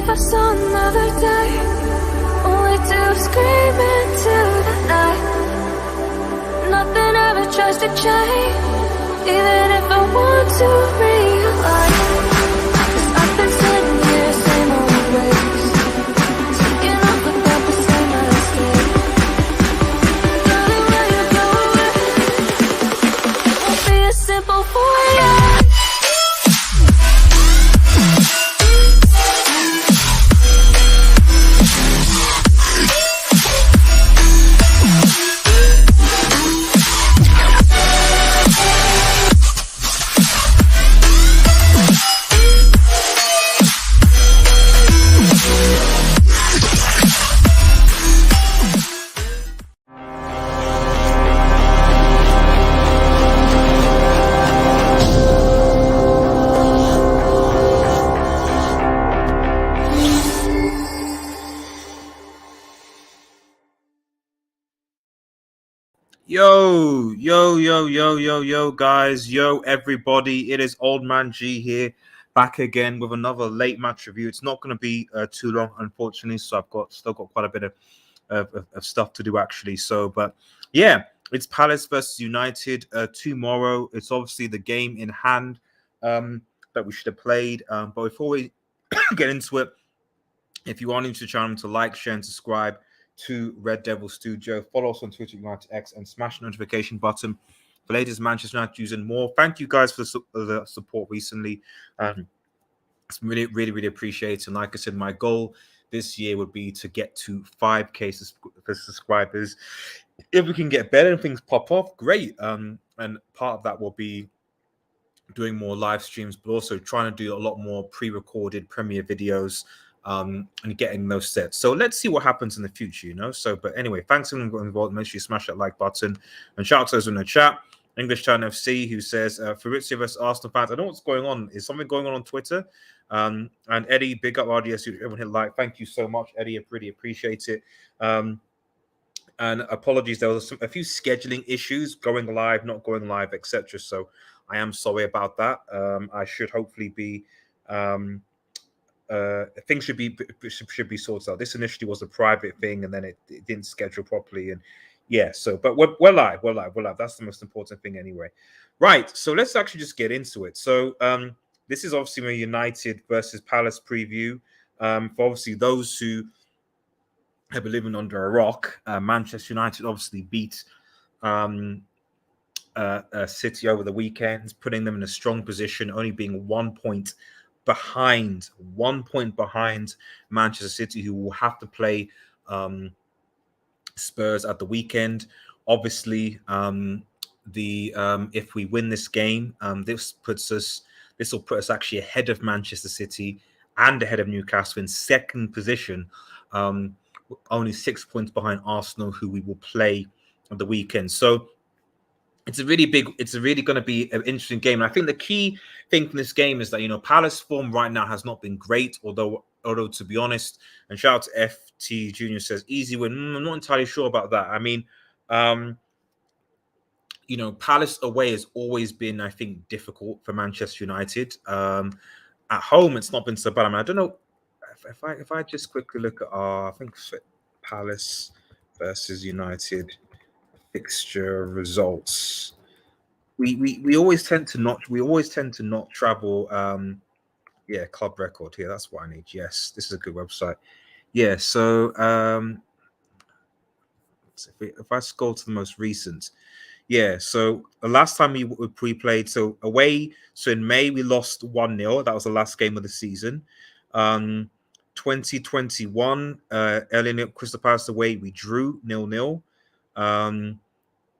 I saw another day, only to scream into the night. Nothing ever tries to change, even if I want to realize. 'Cause I've been sitting here, same old ways, thinking of about the same mistake. Darling, when you go away, it won't be as simple for you. Yo, guys. Yo, everybody. It is Old Man G here, back again with another late match review. It's not going to be too long, unfortunately, so I've still got quite a bit of stuff to do, actually. So, but yeah, it's Palace versus United tomorrow. It's obviously the game in hand that we should have played. But before we get into it, if you are new to the channel, to like, share, and subscribe to Red Devil Studio. Follow us on Twitter, United X, and smash the notification button for latest Manchester United news and more. Thank you guys for the support recently. It's really appreciated. And like I said, my goal this year would be to get to 5K subscribers. If we can get better and things pop off, great. And part of that will be doing more live streams, but also trying to do a lot more pre-recorded premiere videos. And getting those set. So let's see what happens in the future, So, but anyway, thanks everyone who got involved. Make sure you smash that like button. And shout out to those in the chat. English Town FC, who says, Fabrizio vs Arsenal fans, I don't know what's going on. Is something going on Twitter? And Eddie, big up RDS, everyone hit like. Thank you so much, Eddie. I really appreciate it. And apologies, there was a few scheduling issues, going live, not going live, etc. So I am sorry about that. I should hopefully be... things should be sorted out. This initially was a private thing, and then it didn't schedule properly, and yeah. So, but we're live. That's the most important thing, anyway. Right. So let's actually just get into it. So, this is obviously my United versus Palace preview. For obviously those who have been living under a rock, Manchester United obviously beat City over the weekend, putting them in a strong position, only being 1 point behind Manchester City, who will have to play Spurs at the weekend. Obviously, if we win this game, this will put us actually ahead of Manchester City and ahead of Newcastle in second position, only 6 points behind Arsenal, who we will play at the weekend. So it's really going to be an interesting game. And I think the key thing from this game is that, Palace form right now has not been great, although to be honest, and shout out to FT Junior says, easy win. I'm not entirely sure about that. I mean, Palace away has always been, I think, difficult for Manchester United. At home, it's not been so bad. I mean, I don't know if I just quickly look at I think Palace versus United fixture results. We always tend to not travel. Club record here. That's what I need. Yes, this is a good website. Yeah. So if I scroll to the most recent, so the last time we played, so away. So in May we lost 1-0. That was the last game of the season. 2021, early Crystal Palace away, we drew 0-0.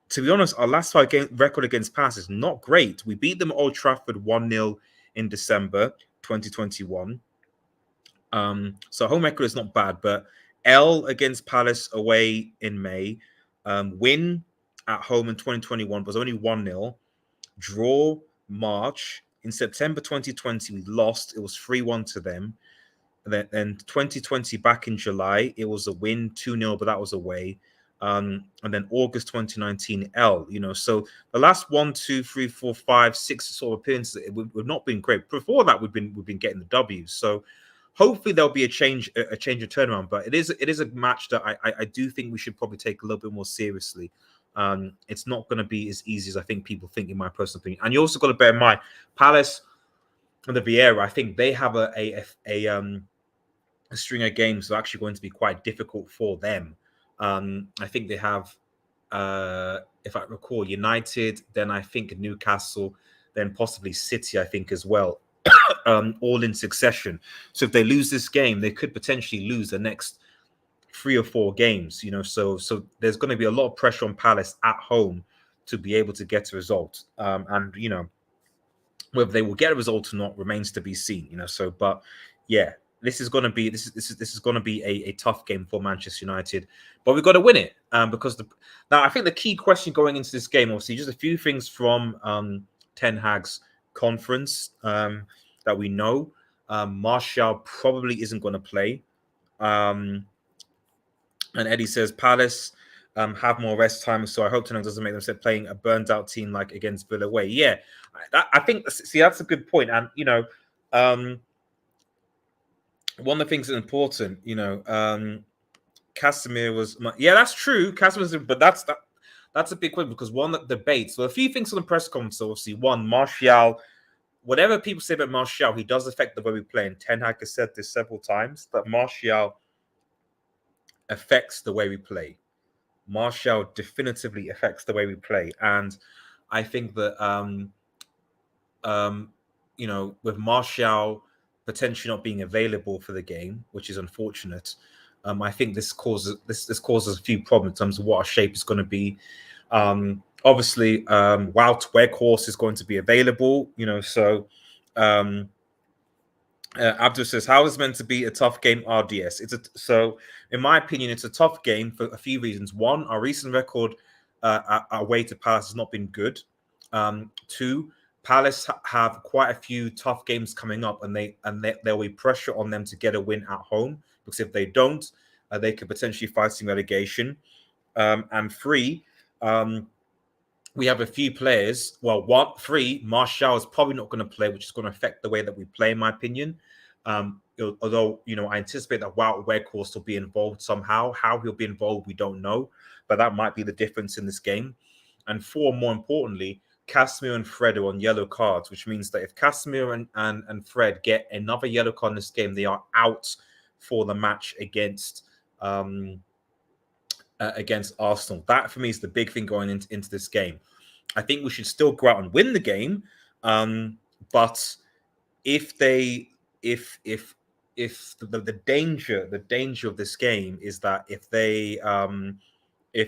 To be honest, our last 5 game record against Palace is not great. We beat them at Old Trafford 1-0 in December 2021. So home record is not bad, but L against Palace away in May. Win at home in 2021 was only 1-0. Draw March. In September 2020, we lost. It was 3-1 to them. And then 2020 back in July, it was a win, 2-0, but that was away. And then August 2019, L, so the last 1, 2, 3, 4, 5, 6 sort of appearances, we've not been great. Before that, we've been getting the W's. So hopefully there'll be a change of turnaround. But it is a match that I do think we should probably take a little bit more seriously. It's not going to be as easy as I think people think, in my personal opinion. And you also got to bear in mind, Palace and the Vieira, I think they have a string of games that are actually going to be quite difficult for them. I think they have, if I recall, United, then I think Newcastle, then possibly City, I think as well, all in succession. So if they lose this game, they could potentially lose the next 3 or 4 games. So there's going to be a lot of pressure on Palace at home to be able to get a result. And whether they will get a result or not remains to be seen. So but yeah, this is going to be a tough game for Manchester United, but we've got to win it, because now I think the key question going into this game, obviously, just a few things from Ten Hag's conference that we know. Martial probably isn't going to play, and Eddie says Palace have more rest time, so I hope Ten Hag doesn't make them start playing a burned out team like against Villa away. Yeah, I think, see, that's a good point. And one of the things that's important, Casemiro was, yeah, that's true. Casemiro, but that's a big point, because one that debates. So a few things on the press conference, obviously. One, Martial, whatever people say about Martial, he does affect the way we play. And Ten Hag has said this several times, that Martial affects the way we play. Martial definitively affects the way we play. And I think that with Martial potentially not being available for the game, which is unfortunate, I think this causes a few problems in terms of what our shape is going to be. Obviously, Wout Weghorst is going to be available, so Abdul says, how is it meant to be a tough game, RDS? So in my opinion, it's a tough game for a few reasons. One, our recent record away to Palace has not been good. Two, Palace have quite a few tough games coming up, and there'll be pressure on them to get a win at home, because if they don't, they could potentially fight some relegation. And three, we have a few players. Well, three, Martial is probably not going to play, which is going to affect the way that we play, in my opinion. Although, I anticipate that Wout Weghorst will be involved somehow. How he'll be involved, we don't know. But that might be the difference in this game. And four, more importantly, Casemiro and Fred are on yellow cards, which means that if Casemiro and Fred get another yellow card in this game, they are out for the match against Arsenal. That, for me, is the big thing going into this game. I think we should still go out and win the game, but if the danger of this game is that if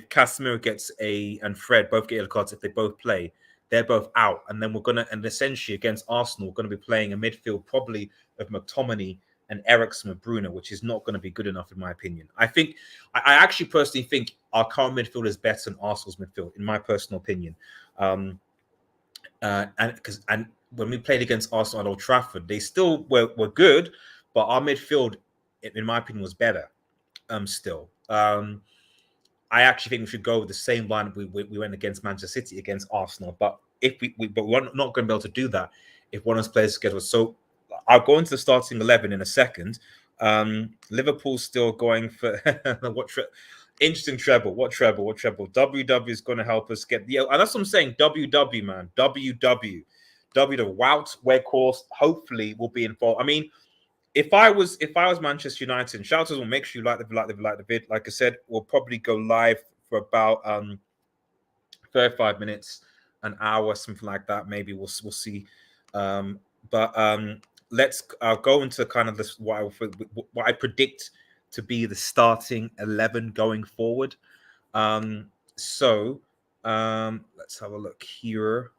Casemiro and Fred both get yellow cards, if they both play, they're both out, and then and essentially against Arsenal, we're going to be playing a midfield probably of McTominay and Eriksen with Bruno, which is not going to be good enough, in my opinion. I actually personally think our current midfield is better than Arsenal's midfield, in my personal opinion. And when we played against Arsenal at Old Trafford, they still were good, but our midfield, in my opinion, was better. Still, I actually think we should go with the same line we went against Manchester City against Arsenal. But but we're not going to be able to do that if one of those players gets. So I'll go into the starting 11 in a second. Liverpool's still going for interesting treble. What treble? WW is going to help us get the. And that's what I'm saying. WW, man. WW. Wout Weghorst hopefully will be involved. I mean, if I was Manchester United, and shouters will make sure you like the vid. Like I said, we'll probably go live for about 35 minutes, an hour, something like that. Maybe we'll see. Let's go into kind of this what I predict to be the starting 11 going forward. Let's have a look here.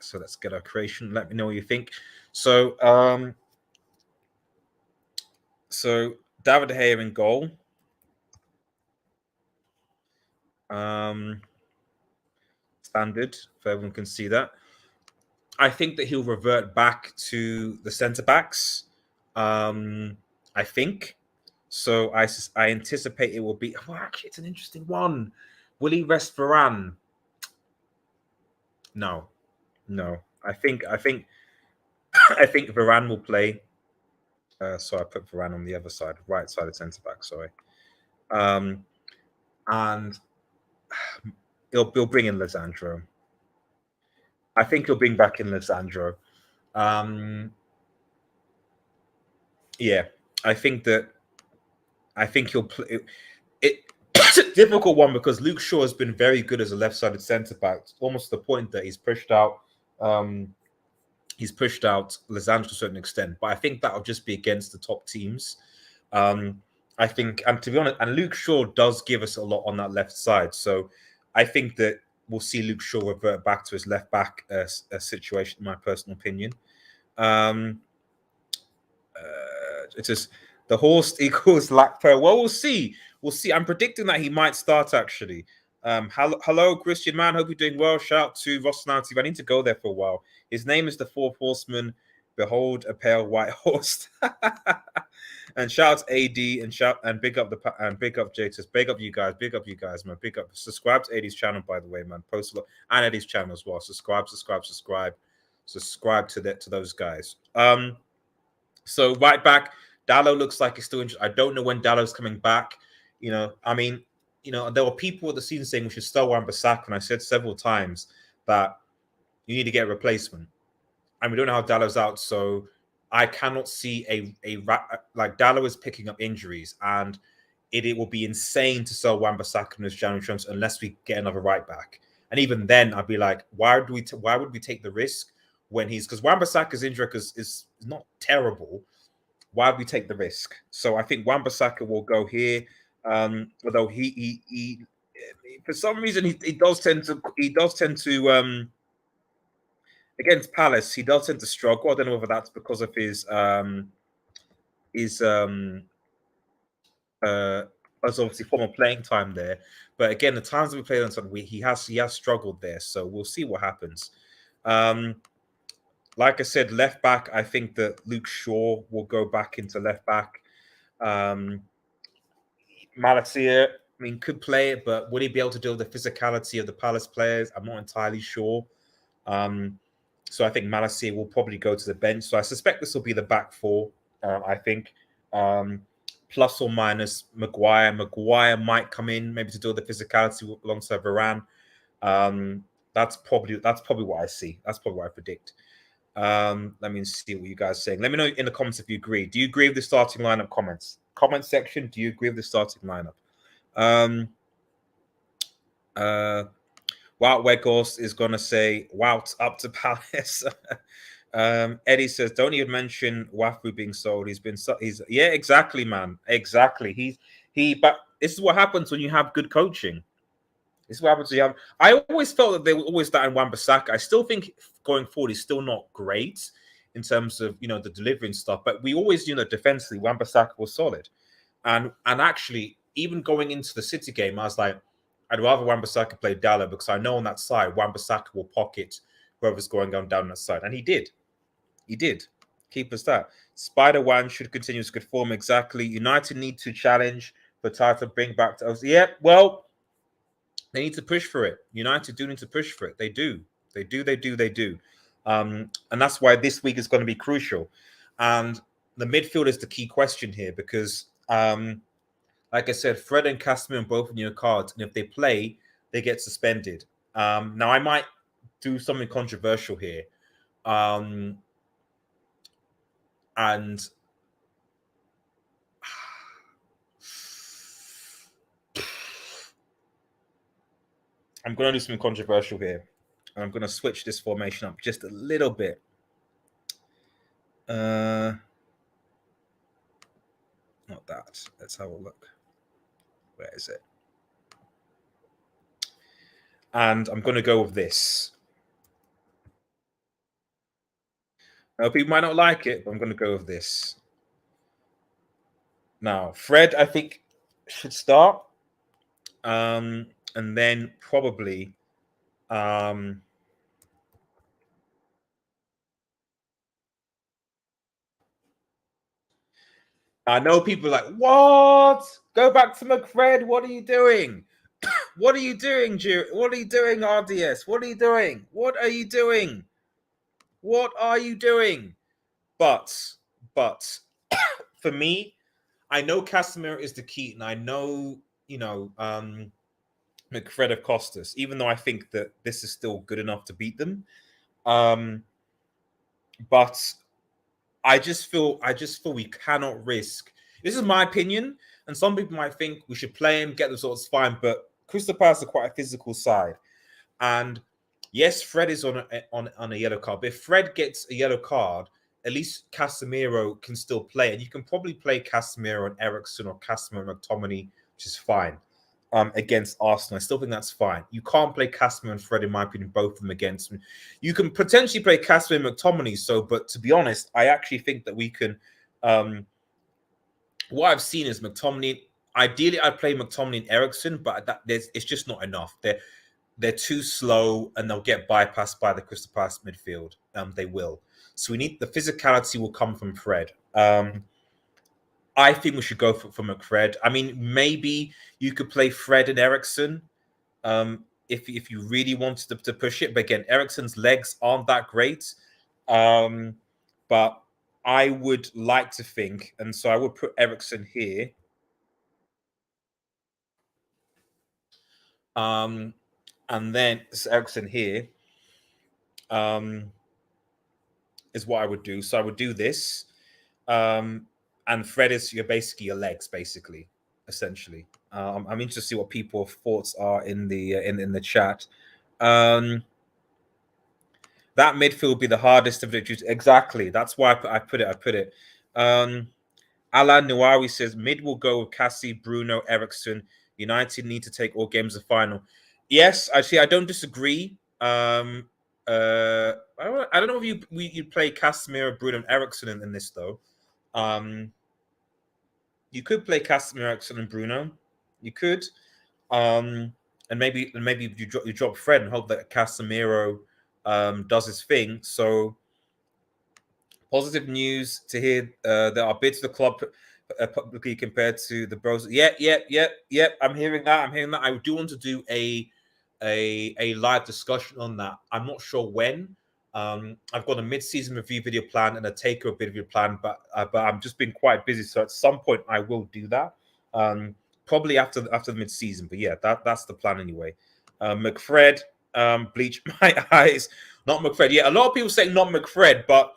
So let's get our creation. Let me know what you think. So David De Gea in goal. Standard, if everyone can see that. I think that he'll revert back to the centre backs. I think so. I anticipate it will be. Well, actually, it's an interesting one. Will he rest Varane? No. I think Varane will play. So I put Varane on the other side, right side of centre back. Sorry, and he'll bring in Lisandro. I think he'll bring back in Lisandro. Um, yeah, I think that I think he'll play. It's a difficult one because Luke Shaw has been very good as a left-sided centre back, almost to the point that um, he's pushed out Lisandro to a certain extent. But I think that'll just be against the top teams. I think, and to be honest, and Luke Shaw does give us a lot on that left side. So I think that we'll see Luke Shaw revert back to his left back situation, in my personal opinion. Um, it's just the horse equals Lakpo. Well, we'll see. We'll see. I'm predicting that he might start actually. Hello, Christian man. Hope you're doing well. Shout out to Ross Nancy. I need to go there for a while. His name is the Fourth Horseman. Behold a pale white horse. And shout out AD and big up big up Jatus. Big up you guys, man. Big up. Subscribe to AD's channel, by the way, man. Post a lot and Eddie's channel as well. Subscribe to those guys. So right back, Dallo looks like he's still interested. I don't know when Dallow's coming back. I mean, there were people at the season saying we should start Wan-Bissaka, and I said several times that you need to get a replacement. And we don't know how Dallow's out, so I cannot see like Dallo is picking up injuries, and it will be insane to sell Wan-Bissaka in this January transfer unless we get another right back. And even then, I'd be like, why would we take the risk when because Wan-Bissaka's injury is not terrible. Why would we take the risk? So I think Wan-Bissaka will go here. Although he for some reason he does tend to against Palace he does tend to struggle. I don't know whether that's because of his as obviously former playing time there. But again, the times that we played on Sunday, he has struggled there. So we'll see what happens. Like I said, left back, I think that Luke Shaw will go back into left back. Malacia, I mean, could play it, but would he be able to deal with the physicality of the Palace players? I'm not entirely sure. So I think Malacia will probably go to the bench. So I suspect this will be the back four, I think. Plus or minus Maguire. Maguire might come in maybe to deal with the physicality alongside Varane. That's probably what I see. That's probably what I predict. Let me see what you guys are saying. Let me know in the comments if you agree. Do you agree with the starting lineup? Comment section. Do you agree with the starting lineup? Wout Weghorst is gonna say Wout up to Palace. Eddie says, don't even mention Wafu being sold. Yeah, exactly, man. Exactly. But this is what happens when you have good coaching. This is what happens when you have. I always felt that they were always that in Wan-Bissaka. I still think going forward he's still not great in terms of the delivery and stuff. But we always defensively Wan-Bissaka was solid, and actually even going into the City game, I was like, I'd rather Wan-Bissaka play Dallo because I know on that side Wan-Bissaka will pocket whoever's going down that side, and he did. He did. Keep us that. Spider-Man should continue his good form. Exactly. United need to challenge for title, bring back to us. Yeah, well, they need to push for it. United do need to push for it. They do. And that's why this week is going to be crucial. And the midfield is the key question here because, like I said, Fred and Casemiro both in your cards. And if they play, they get suspended. Now, I might do something controversial here. And I'm going to do something controversial here. And I'm going to switch this formation up just a little bit. Not that. Let's have a look. Where is it? And I'm going to go with this. Now, people might not like it, but I'm going to go with this. Now, Fred, I think, should start. And then probably... I know people are like, what? Go back to McFred. What are you doing? What are you doing, What are you doing, RDS? What are you doing? What are you doing? What are you doing? But for me, I know Casemiro is the key, and I know, McFred have cost us, even though I think that this is still good enough to beat them. But I just feel we cannot risk. This is my opinion, and some people might think we should play him, get the results, fine. But Crystal Palace are quite a physical side, and yes, Fred is on a yellow card. But if Fred gets a yellow card, at least Casemiro can still play, and you can probably play Casemiro and Ericsson or Casemiro and McTominay, which is fine. Against Arsenal, I still think that's fine. You can't play Casemiro and Fred, in my opinion, both of them against me. You can potentially play Casemiro and McTominay. So, but to be honest, I actually think that we can. What I've seen is McTominay. Ideally, I'd play McTominay and Ericsson, but it's just not enough. They're too slow, and they'll get bypassed by the Crystal Palace midfield. They will. So we need the physicality will come from Fred. I think we should go for McFred. I mean, maybe you could play Fred and Ericsson if you really wanted to push it. But again, Ericsson's legs aren't that great. But I would like to think, and so I would put Ericsson here. And then Ericsson here is what I would do. So I would do this. And Fred is basically your legs, basically, essentially. I'm interested to see what people's thoughts are in the chat. That midfield would be the hardest of the issues. Exactly. That's why I put it. Alan Nuawi says mid will go with Cassie, Bruno, Ericsson. United need to take all games of final. Yes, actually, I don't disagree. I don't know if you play Casemiro, Bruno, and Ericsson in this though. You could play Casemiro, Ericsson, and Bruno. You could, and maybe you drop Fred and hope that Casemiro does his thing. So positive news to hear there are bids for the club publicly compared to the Bros. Yeah. I'm hearing that. I do want to do a live discussion on that. I'm not sure when. I've got a mid-season review video plan and a takeover video plan, but I'm just been quite busy. So at some point I will do that. Probably after the mid-season. But yeah, that's the plan anyway. McFred, bleach my eyes. Not McFred. Yeah, a lot of people say not McFred, but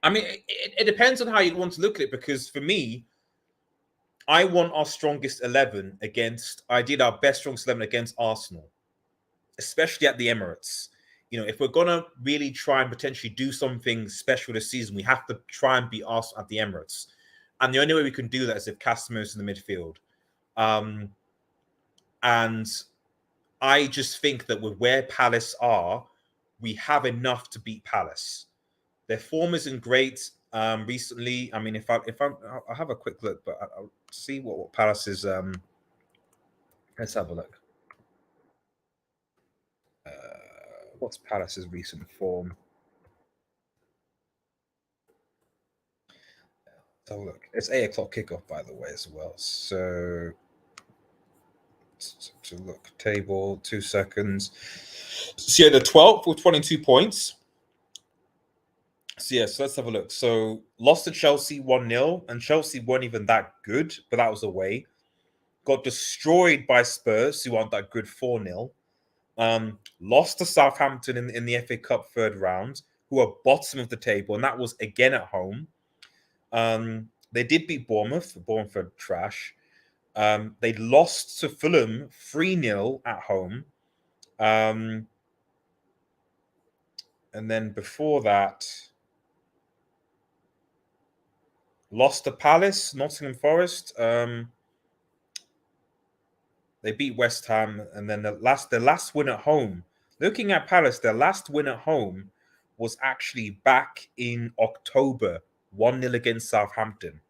I mean, it depends on how you want to look at it. Because for me, I want our strongest 11 against. I did our best strongest 11 against Arsenal, especially at the Emirates. If we're gonna really try and potentially do something special this season, we have to try and beat Arsenal at the Emirates. And the only way we can do that is if Casemiro's in the midfield. And I just think that with where Palace are, we have enough to beat Palace. Their form isn't great recently. I mean, I'll have a quick look, but I'll see what Palace is. Let's have a look. What's Palace's recent form? So look, it's 8:00 kickoff, by the way, as well. So to look table, 2 seconds. So yeah, the 12th with 22 points. So yeah, so let's have a look. So lost to Chelsea 1-0, and Chelsea weren't even that good, but that was away. Got destroyed by Spurs, who aren't that good, 4-0. Lost to Southampton in the FA Cup third round, who are bottom of the table, and that was again at home. They did beat Bournemouth. Bournemouth are trash. They lost to Fulham 3-0 at home. And then before that, lost to Palace, Nottingham Forest. They beat West Ham, and then their last win at home. Looking at Palace, their last win at home was actually back in October, 1-0 against Southampton.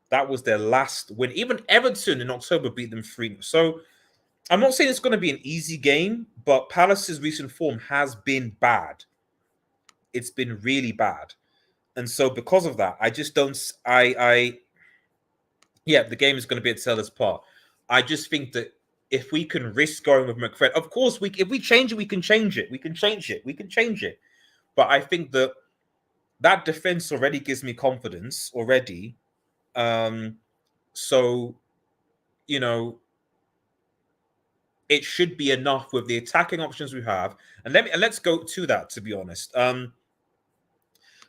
That was their last win. Even Everton in October beat them 3-0. So I'm not saying it's going to be an easy game, but Palace's recent form has been bad. It's been really bad. And so because of that, I just don't... Yeah, the game is going to be at Sellers Park. I just think that if we can risk going with McFred, of course, if we change it, we can change it. We can change it. But I think that that defense already gives me confidence already. So you know, it should be enough with the attacking options we have. And let's go to that. To be honest,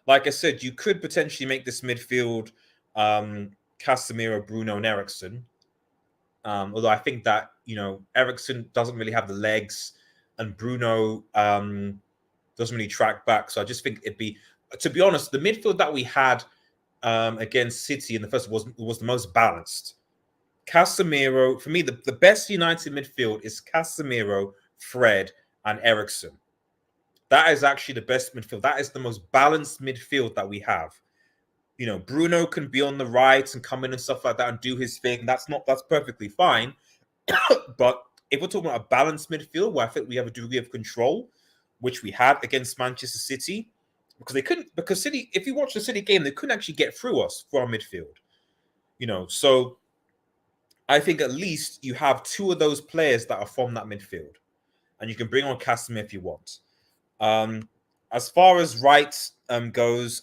like I said, you could potentially make this midfield Casemiro, Bruno, and Ericsson. Although I think that Ericsson doesn't really have the legs, and Bruno doesn't really track back. So I just think it'd be, to be honest, the midfield that we had against City in the first was the most balanced. Casemiro, for me, the best United midfield is Casemiro, Fred, and Ericsson. That is actually the best midfield. That is the most balanced midfield that we have. Bruno can be on the right and come in and stuff like that and do his thing. That's perfectly fine. But if we're talking about a balanced midfield where I think we have a degree of control, which we had against Manchester City, because City, if you watch the City game, they couldn't actually get through us for our midfield. So I think at least you have two of those players that are from that midfield, and you can bring on Casemiro if you want. As far as right goes,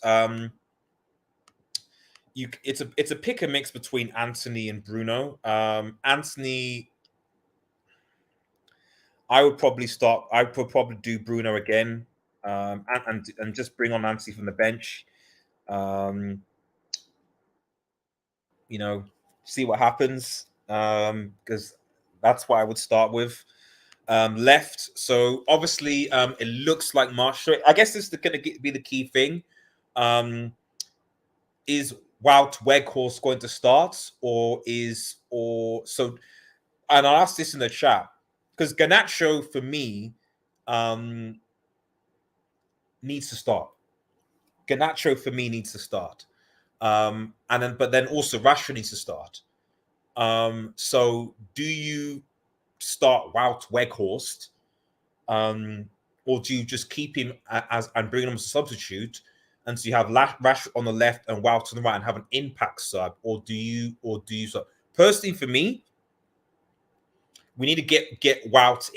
it's a pick and mix between Anthony and Bruno. Anthony, I would probably do Bruno again, and just bring on Anthony from the bench. See what happens, because that's what I would start with. Left, so obviously it looks like Marshall. I guess this is going to be the key thing. Is Wout Weghorst going to start, so? And I'll ask this in the chat because Garnacho for me needs to start. Garnacho for me needs to start, but then also Rashford needs to start. So do you start Wout Weghorst, or do you just keep him and bring him as a substitute, and so you have Rashford on the left and Wout on the right and have an impact sub, or do you sub? Personally, for me, we need to get Wout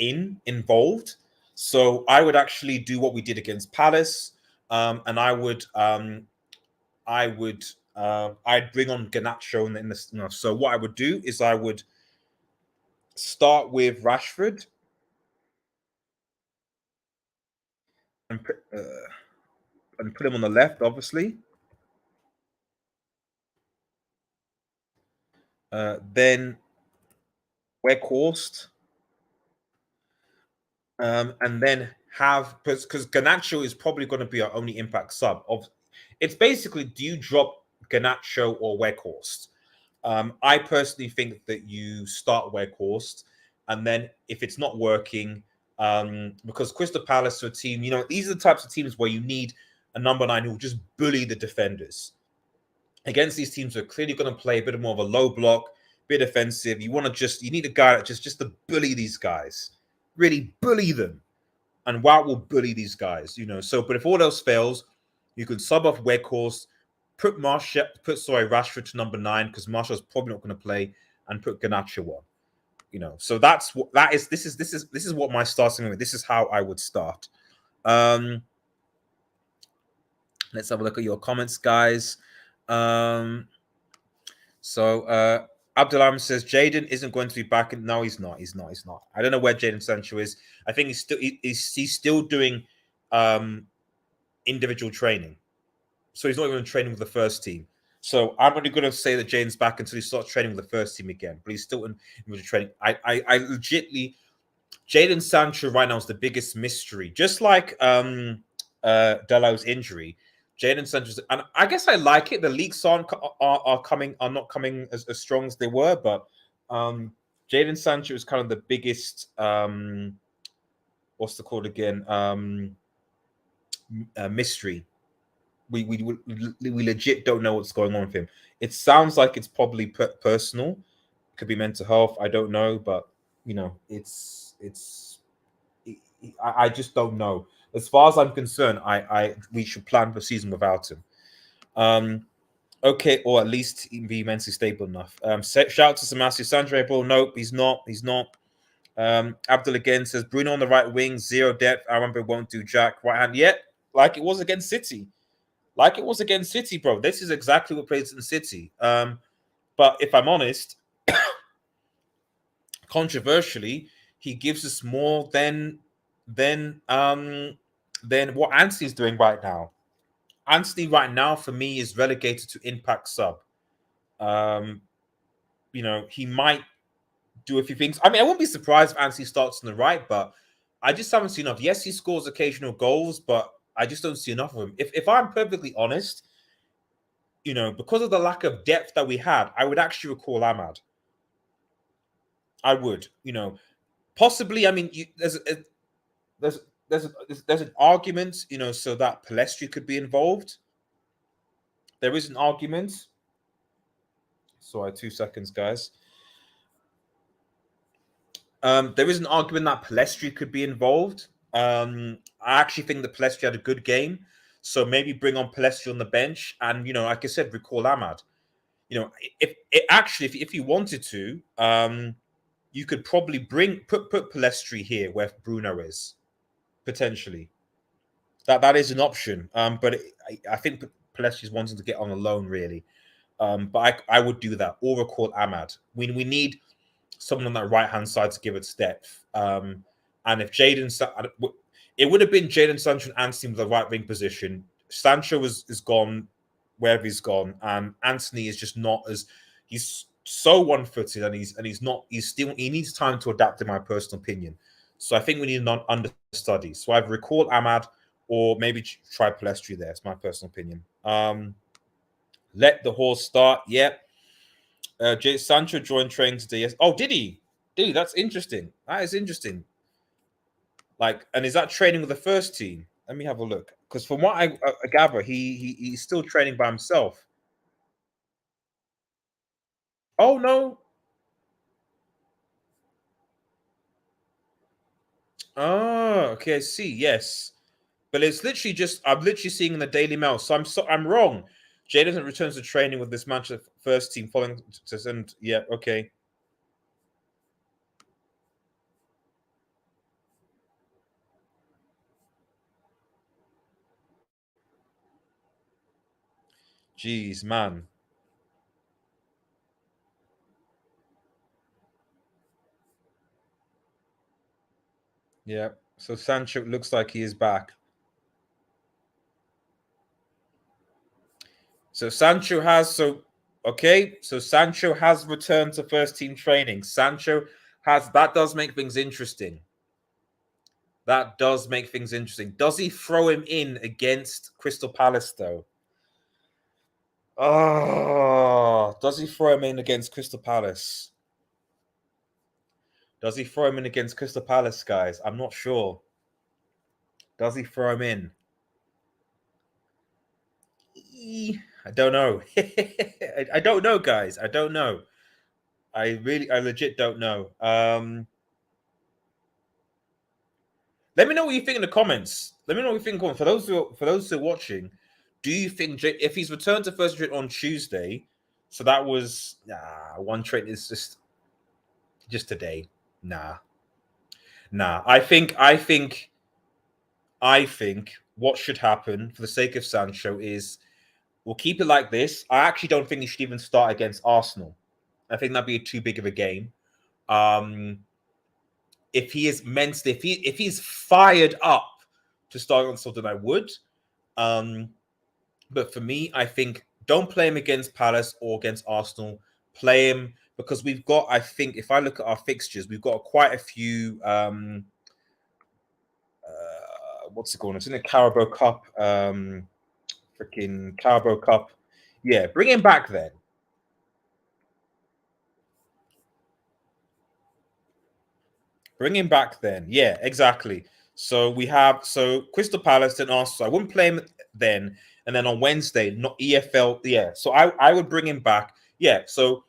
involved. So I would actually do what we did against Palace, and I'd bring on Garnacho in this. So what I would do is I would start with Rashford and put him on the left, obviously. Then Weghorst, and then because Garnacho is probably going to be our only impact sub. It's basically, do you drop Garnacho or Weghorst? I personally think that you start Weghorst, and then if it's not working, because Crystal Palace are a team, these are the types of teams where you need a number 9 who will just bully the defenders. Against these teams who are clearly going to play a bit more of a low block, bit offensive. You need a guy that just to bully these guys, really bully them, and Wout will bully these guys. So, but if all else fails, you can sub off Weghorst, put Rashford to number 9 because Martial's probably not going to play, and put Garnacho on. So that's what that is. This is what my starting with. This is how I would start. Let's have a look at your comments, guys. So Abdullah says Jadon isn't going to be back. No, he's not. He's not. I don't know where Jadon Sancho is. I think he's still doing individual training. So he's not even training with the first team. So I'm only going to say that Jadon's back until he starts training with the first team again. But he's still in individual training. I legitly, Jadon Sancho right now is the biggest mystery. Just like Delo's injury. Jadon Sancho, and I guess I like it. The leaks are not coming as strong as they were, but Jadon Sancho is kind of the biggest. What's the called again? Mystery. We legit don't know what's going on with him. It sounds like it's probably personal. It could be mental health. I don't know, but I just don't know. As far as I'm concerned, we should plan the season without him. Okay, or at least be mentally stable enough. Shout out to Samasi Sandra. Nope, he's not. Abdul again says Bruno on the right wing, 0 depth. I remember won't do jack. Right hand yet, like it was against City. like it was against City, bro. This is exactly what plays in City. But if I'm honest, controversially, he gives us more than what Anthony's doing right now. Anthony right now for me is relegated to impact sub. Um, he might do a few things. I mean, I wouldn't be surprised if Anthony starts on the right, but I just haven't seen enough. Yes, he scores occasional goals, but I just don't see enough of him. If I'm perfectly honest, because of the lack of depth that we had, I would actually recall Ahmad. I would, possibly. I mean, there's there's an argument, so that Palestri could be involved. There is an argument. Sorry, 2 seconds, guys. There is an argument that Palestri could be involved. I actually think that Palestri had a good game, so maybe bring on Palestri on the bench, and like I said, recall Ahmad. If you wanted to, you could probably put Palestri here where Bruno is potentially. That is an option. But I think Palestri is wanting to get on a loan really. But I would do that or recall Ahmad. We need someone on that right hand side to give it depth. And if it would have been Jadon Sancho and Anthony with the right wing position. Sancho is gone wherever he's gone, and Anthony is just not as he's so one footed, and he needs time to adapt, in my personal opinion. So I think we need an understudy. So either recall Ahmad or maybe try Palestri there. It's my personal opinion. Let the horse start. Yep. Sancho joined training today. Yes. Oh, did he? Did he? That's interesting. That is interesting. And is that training with the first team? Let me have a look. Because from what I gather, he's still training by himself. Oh no. Oh, okay. I see. Yes, but it's literally just I'm literally seeing in the Daily Mail. So I'm wrong. Jay doesn't return to training with this Manchester first team following to send. Yeah. Okay. Jeez, man. Yeah. So Sancho looks like he is back. So Sancho has so Sancho has returned to first team training. Sancho has that does make things interesting. That does make things interesting. Does he throw him in against Crystal Palace though? Oh, does he throw him in against Crystal Palace? Does he throw him in against Crystal Palace, guys? I'm not sure. Does he throw him in? I don't know. I don't know, guys. I don't know. I legit don't know. Let me know what you think in the comments. Let me know what you think. For those who are watching, do you think if he's returned to first trade on Tuesday, so that was one trade is just today. Nah. I think what should happen for the sake of Sancho is we'll keep it like this. I actually don't think he should even start against Arsenal. I think that'd be too big of a game. If he is mentally, if he's fired up to start on something, I would. But for me, I think don't play him against Palace or against Arsenal. Play him because we've got. I think if I look at our fixtures, we've got quite a few. What's it called? It's in the Carabao Cup. Freaking Carabao Cup. Yeah, bring him back then. Bring him back then. Yeah, exactly. So we have Crystal Palace and Arsenal. I wouldn't play him then, and then on Wednesday, not EFL. Yeah, so I would bring him back. Yeah, so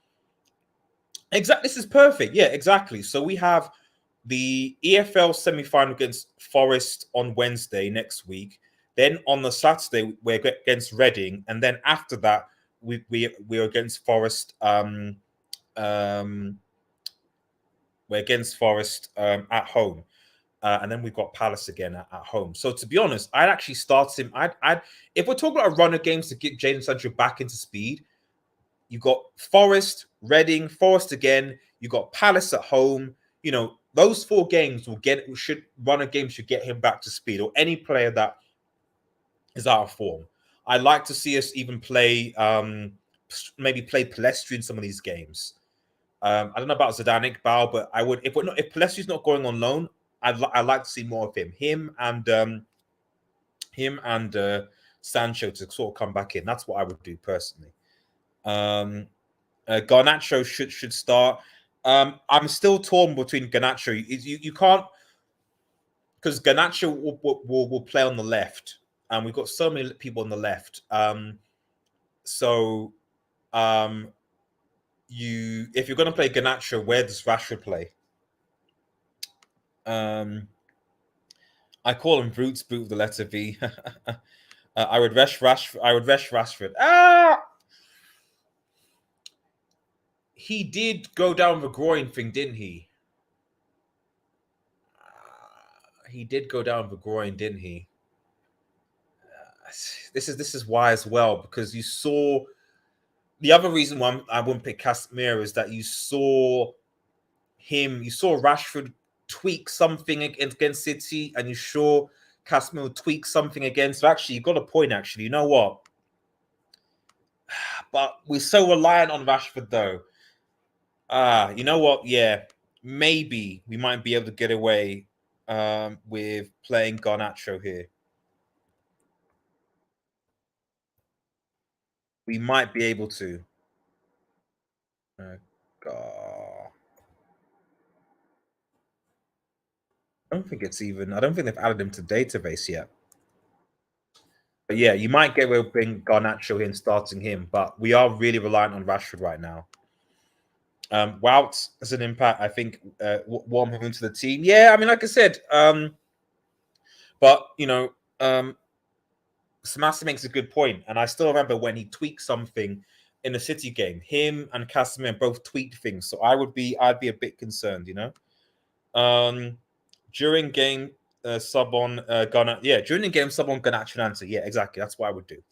exactly. This is perfect. Yeah, exactly. So we have the EFL semi-final against Forest on Wednesday next week. Then on the Saturday we're against Reading, and then after that we're against Forest. We're against Forest at home. and then we've got Palace again at home. So to be honest, I'd actually start him. I'd if we're talking about a run of games to get Jadon Sancho back into speed, you got Forest, Reading, Forest again. You got Palace at home. You know, those 4 games should run a game should get him back to speed, or any player that is out of form. I'd like to see us even play, maybe play Palestri in some of these games. I don't know about Zidane Iqbal, but I would if Palestri's not going on loan, I'd like to see more of him. Him and Sancho to sort of come back in. That's what I would do personally. Garnacho should start. I'm still torn between Garnacho. You can't, because Garnacho will play on the left, and we've got so many people on the left. So if you're going to play Garnacho, where does Rashford play? I call him Brutes Boot with the letter V. I would rush Rashford. He did go down the groin thing, didn't he? He did go down the groin, didn't he? This is why as well, because you saw the other reason why I wouldn't pick Casemiro is that you saw Rashford tweak something against City, and you saw Casemiro tweak something again. So actually, you got a point. Actually, you know what? But we're so reliant on Rashford, though. You know what? Yeah, maybe we might be able to get away with playing Garnacho here. We might be able to. God. I don't think they've added him to the database yet. But yeah, you might get away with bringing Garnacho in, starting him, but we are really reliant on Rashford right now. Wout has an impact. I think warm him into the team. Yeah, I mean, like I said, but you know, Samasi makes a good point, and I still remember when he tweaked something in the City game. Him and Casemiro both tweaked things, so I'd be a bit concerned, you know. During game sub on Ghana. Yeah, during the game sub on Garnacho and answer. Yeah, exactly. That's what I would do.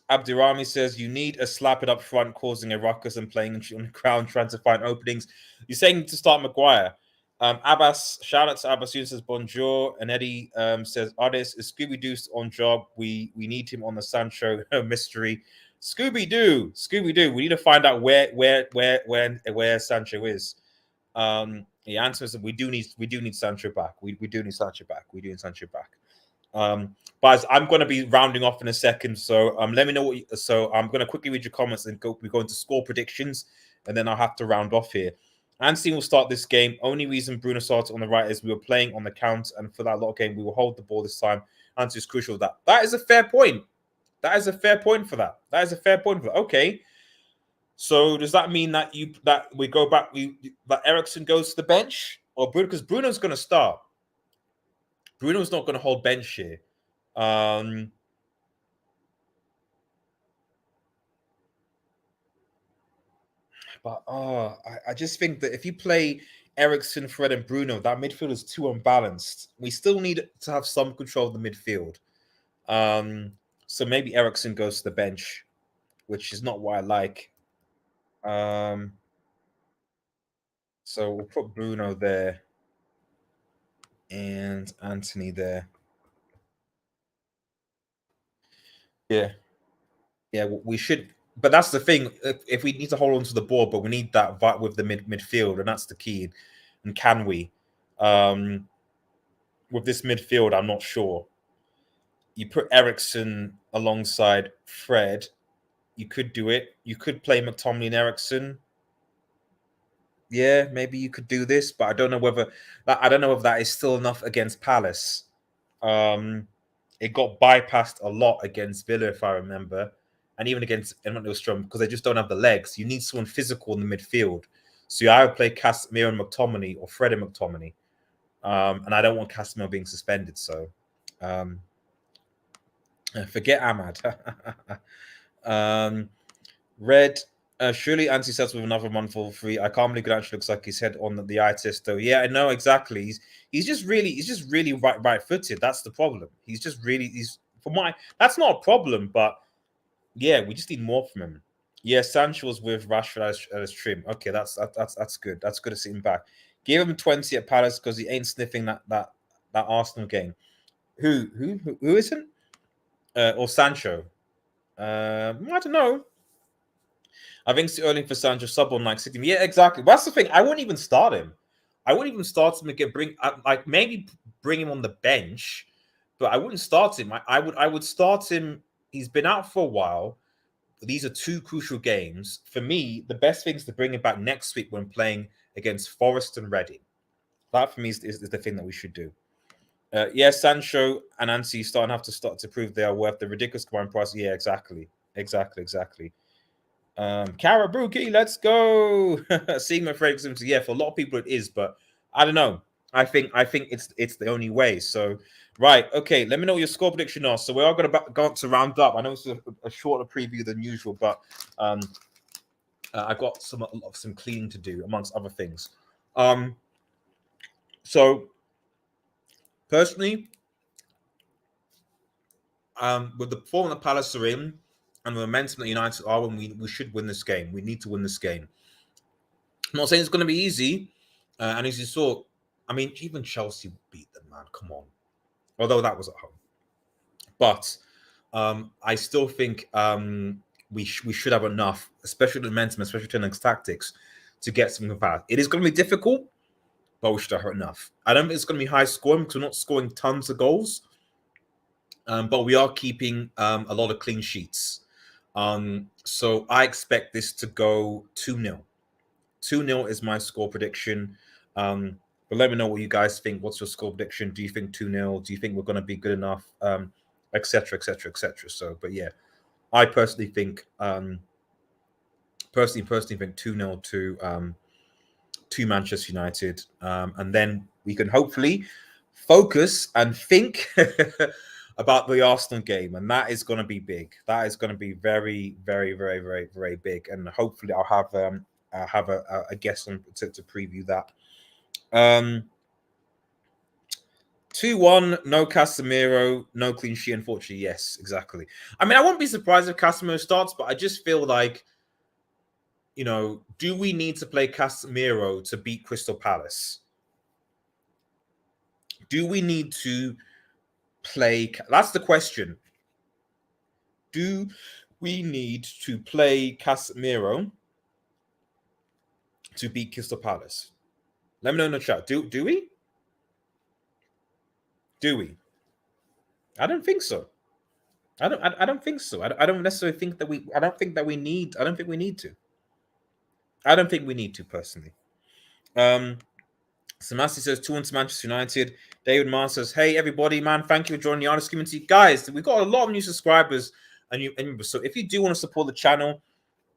Abdirami says you need a slap it up front, causing a ruckus and playing on the ground, trying to find openings. You're saying to start Maguire. Abbas, shout out to Abbas. Says bonjour, and Eddie says artist is Scooby Doo on job. We need him on the Sancho mystery. Scooby Doo. We need to find out where Sancho is. The answer is that we do need Sancho back. We do need Sancho back. But I'm going to be rounding off in a second, so let me know what. So I'm going to quickly read your comments and we go into score predictions, and then I'll have to round off here. Anthony will start this game. Only reason Bruno started on the right is we were playing on the count, and for that lot of game, we will hold the ball this time. Anthony is crucial. That is a fair point. That is a fair point for that. Okay. So does that mean that we go back? That Eriksen goes to the bench, or Bruno? Because Bruno's going to start. Bruno's not going to hold bench here. But I just think that if you play Eriksen, Fred, and Bruno, that midfield is too unbalanced. We still need to have some control of the midfield. So maybe Eriksen goes to the bench, which is not what I like. So we'll put Bruno there and Anthony there. Yeah. Yeah, we should. But that's the thing. If we need to hold on to the ball, but we need that with the midfield, and that's the key. And can we? With this midfield, I'm not sure. You put Eriksen alongside Fred. You could do it. You could play McTominay and Eriksen. Yeah, maybe you could do this, but I don't know whether if that is still enough against Palace. It got bypassed a lot against Villa, if I remember, and even against Strom, because they just don't have the legs. You need someone physical in the midfield. So you either play Casemiro and McTominay or Fred and McTominay. And I don't want Casemiro being suspended, so forget Ahmad. Red, Surely Anti starts with another one for free. I can't believe it actually looks like his head on the eye test though. Yeah, I know exactly. He's just really right footed. That's the problem. He's for my that's not a problem, but yeah, we just need more from him. Yeah, Sancho's with Rashford as trim. Okay, that's good. That's good to see him back. Give him 20 at Palace because he ain't sniffing that Arsenal game. Who isn't? Or Sancho? I don't know. I think it's too early for Sancho sub on like City. Yeah, exactly. That's the thing. I wouldn't even start him. I wouldn't even start him again. Like maybe bring him on the bench, but I wouldn't start him. I would start him. He's been out for a while. These are two crucial games. For me, the best thing is to bring him back next week when playing against Forest and Reading. That for me is the thing that we should do. Yeah, Sancho and Ansi starting have to start to prove they are worth the ridiculous combined price. Yeah, exactly. Karabuki, let's go. Sigma Ferguson. Yeah, for a lot of people it is, but I don't know. I think it's the only way. So, right, okay. Let me know what your score prediction are. So we are going to go to round up. I know it's a shorter preview than usual, but I got some cleaning to do amongst other things. So personally, with the form that Palace are in and the momentum that United are, when we should win this game. We need to win this game. I'm not saying it's going to be easy, and as you saw, I mean, even Chelsea beat them, man. Come on. Although that was at home, but I still think we should have enough, especially the momentum, especially Tenag's tactics, to get something back. It is going to be difficult, but we should have enough. I don't think it's going to be high scoring because we're not scoring tons of goals, but we are keeping a lot of clean sheets. So I expect this to go 2-0. 2-0 is my score prediction. But let me know what you guys think. What's your score prediction? Do you think 2-0? Do you think we're going to be good enough? Etc. Etc. Etc. So, but yeah, I personally think, personally think 2-0 to Manchester United, and then we can hopefully focus and think about the Arsenal game, and that is going to be big. That is going to be very, very, very, very, very big, and hopefully I'll have a guest on to preview that. 2-1, no Casemiro, no clean sheet, unfortunately. Yes, exactly. I mean, I won't be surprised if Casemiro starts, but I just feel like, do we need to play Casemiro to beat Crystal Palace? Do we need to play? That's the question. Do we need to play Casemiro to beat Crystal Palace? Let me know in the chat. Do we? Do we? I don't think so. I don't think so. I don't necessarily think that we. I don't think that we need. I don't think we need to. I don't think we need to personally. Samasi says 2-1 to Manchester United. David Mars says, "Hey everybody, man! Thank you for joining the artist community, guys. We've got a lot of new subscribers, and so if you do want to support the channel,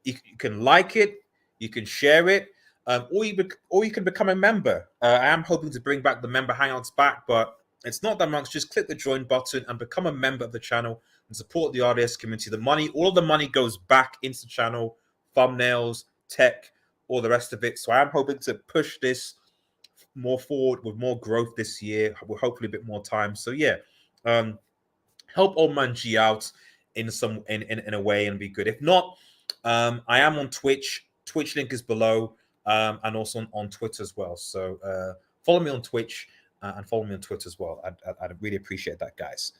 you can like it, you can share it, or you can become a member. I am hoping to bring back the member hangouts back, but it's not that much. Just click the join button and become a member of the channel and support the RDS community. All of the money goes back into the channel, thumbnails, tech, all the rest of it. So I am hoping to push this more forward with more growth this year, with hopefully a bit more time. So yeah, help old man G out in a way and be good. If not, I am on Twitch. Twitch link is below, and also on Twitter as well. So follow me on Twitch and follow me on Twitter as well. I'd really appreciate that, guys.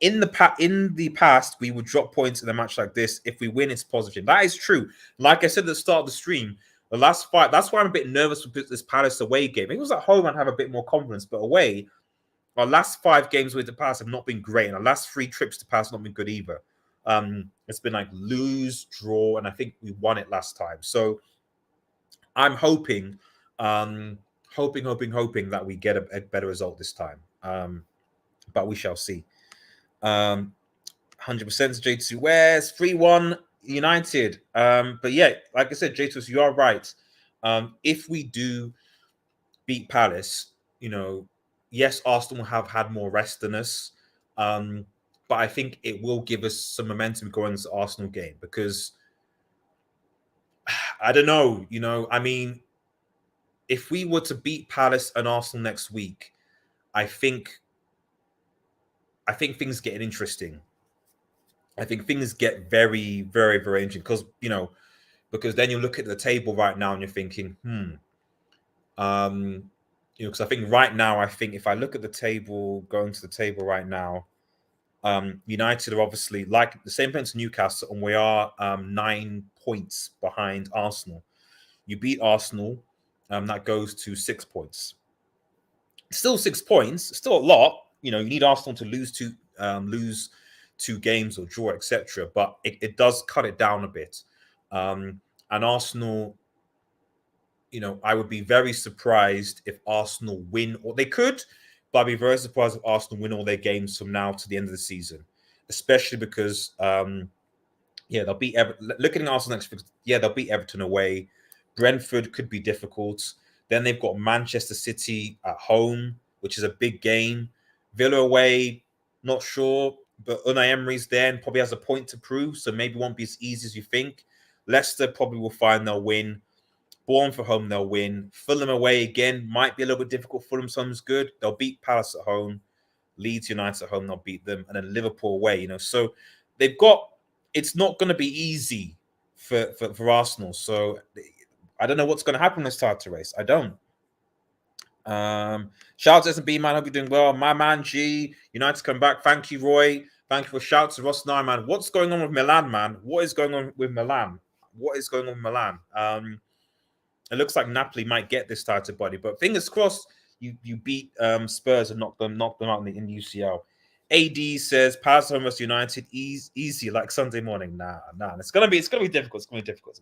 In the past, we would drop points in a match like this. If we win, it's positive. That is true. Like I said at the start of the stream, the last fight. That's why I'm a bit nervous with this Palace away game. If it was at home, I'd have a bit more confidence, but away, our last 5 games with the Palace have not been great, and our last 3 trips to Palace have not been good either. It's been like lose, draw, and I think we won it last time. So I'm hoping that we get a better result this time. But we shall see. 100% J2 West, 3-1 United. But yeah, like I said, J2, you are right. If we do beat Palace, yes, Arsenal have had more rest than us. But I think it will give us some momentum going into the Arsenal game because I don't know. You know, I mean, if we were to beat Palace and Arsenal next week, I think things get interesting. I think things get very, very, very interesting because then you look at the table right now and you're thinking, because I think right now, I think if I look at the table, going to the table right now, United are obviously like the same thing to Newcastle, and we are 9 points behind Arsenal. You beat Arsenal, that goes to 6 points. Still 6 points, still a lot. You know, you need Arsenal to lose two games or draw, etc. But it does cut it down a bit. And Arsenal, I would be very surprised if Arsenal win, or they could, but I'd be very surprised if Arsenal win all their games from now to the end of the season, especially because, they'll beat looking at Arsenal next week, they'll beat Everton away. Brentford could be difficult. Then they've got Manchester City at home, which is a big game. Villa away, not sure, but Unai Emery's there and probably has a point to prove, so maybe it won't be as easy as you think. Leicester probably will find they'll win. Bournemouth at home, they'll win. Fulham away again, might be a little bit difficult. Fulham sounds good. They'll beat Palace at home. Leeds United at home, they'll beat them. And then Liverpool away, So they've got, it's not going to be easy for Arsenal. So I don't know what's going to happen in this title race. I don't. Shout out to S&B, man. Hope you're doing well. My man, G. United come back. Thank you, Roy. Thank you for shouts to Ross Nye, man. What's going on with Milan, man? What is going on with Milan? What is going on with Milan? It looks like Napoli might get this title, buddy. But fingers crossed, you beat Spurs and knock them out in the UCL. AD says Palace home versus United easy like Sunday morning. Nah. It's gonna be difficult. It's gonna be difficult.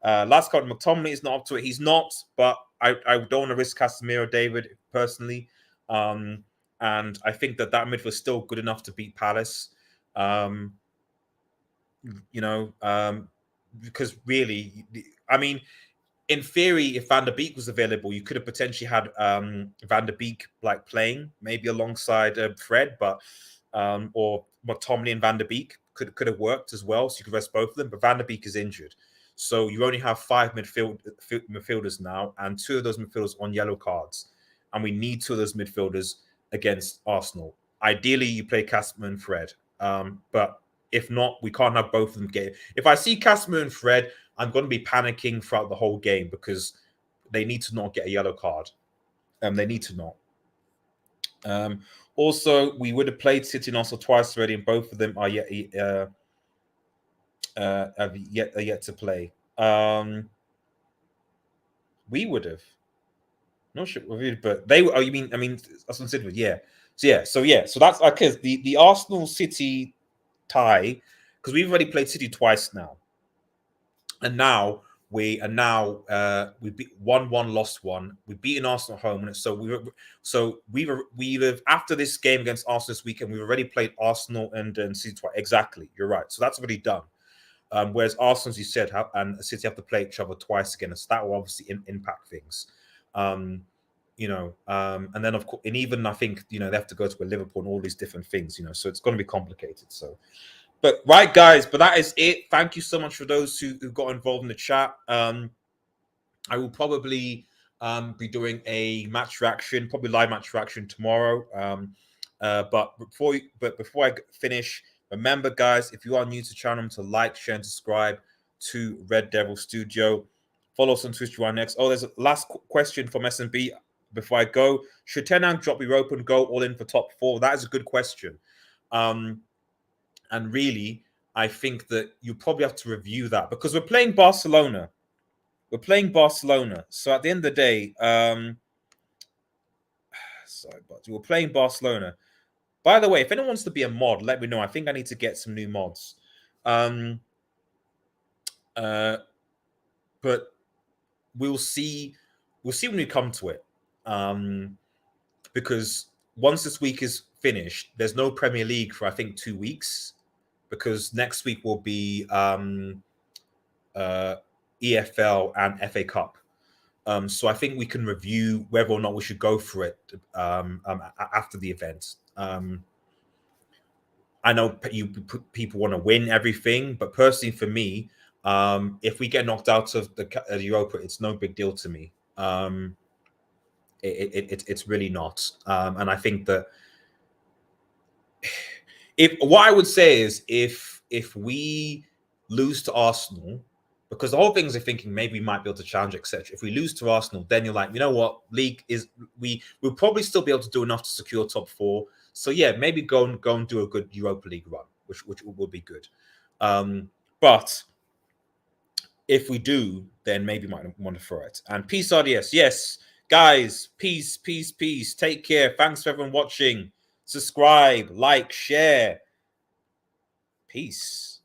Last card, McTominay is not up to it. He's not, but I don't want to risk Casemiro, David, personally. And I think that midfield is still good enough to beat Palace. Because really, I mean, in theory, if Van der Beek was available, you could have potentially had Van der Beek like playing maybe alongside Fred, but or McTominay and Van der Beek could have worked as well, so you could rest both of them. But Van der Beek is injured, so you only have 5 midfielders now, and 2 of those midfielders on yellow cards, and we need 2 of those midfielders against Arsenal. Ideally, you play Casemiro and Fred, but if not, we can't have both of them get. If I see Casemiro and Fred, I'm going to be panicking throughout the whole game because they need to not get a yellow card. They need to not. Also, we would have played City and Arsenal twice already, and both of them are yet to play. We would have. Not sure, but they. Oh, you mean? I mean, that's what I said. Yeah. So that's because the Arsenal City tie, because we've already played City twice now. And now we beat 1-1, lost 1. We've beaten Arsenal at home, and so we've after this game against Arsenal this weekend, we've already played Arsenal and City twice. Exactly, you're right. So that's already done. Whereas Arsenal, as you said, and City have to play each other twice again, so that will obviously impact things. And then of course, and even I think they have to go to Liverpool and all these different things. So it's going to be complicated. So. But right, guys, but that is it. Thank you so much for those who got involved in the chat. I will probably be doing a match reaction, probably live match reaction tomorrow. But before I finish, remember, guys, if you are new to the channel, to like, share, and subscribe to Red Devil Studio. Follow us on Twitch right next. Oh, there's a last question from SMB before I go. Should Tenang drop Europa and go all in for top 4? That is a good question. And really, I think that you probably have to review that because we're playing Barcelona. So at the end of the day, we're playing Barcelona. By the way, if anyone wants to be a mod, let me know. I think I need to get some new mods. But we'll see. We'll see when we come to it. Because once this week is finished, there's no Premier League for I think 2 weeks. Because next week will be EFL and FA Cup. So I think we can review whether or not we should go for it after the event. I know people want to win everything, but personally for me, If we get knocked out of the Europa, it's no big deal to me. It's really not. And I think that if what I would say is if we lose to Arsenal, because the whole thing is they're thinking maybe we might be able to challenge, etc. If we lose to Arsenal, then you're like, you know what, league is we'll probably still be able to do enough to secure top 4. So yeah, maybe go and do a good Europa League run, which will be good. But if we do, then maybe might want to throw it. And peace RDS, yes, guys, peace. Take care. Thanks for everyone watching. Subscribe, like, share. Peace.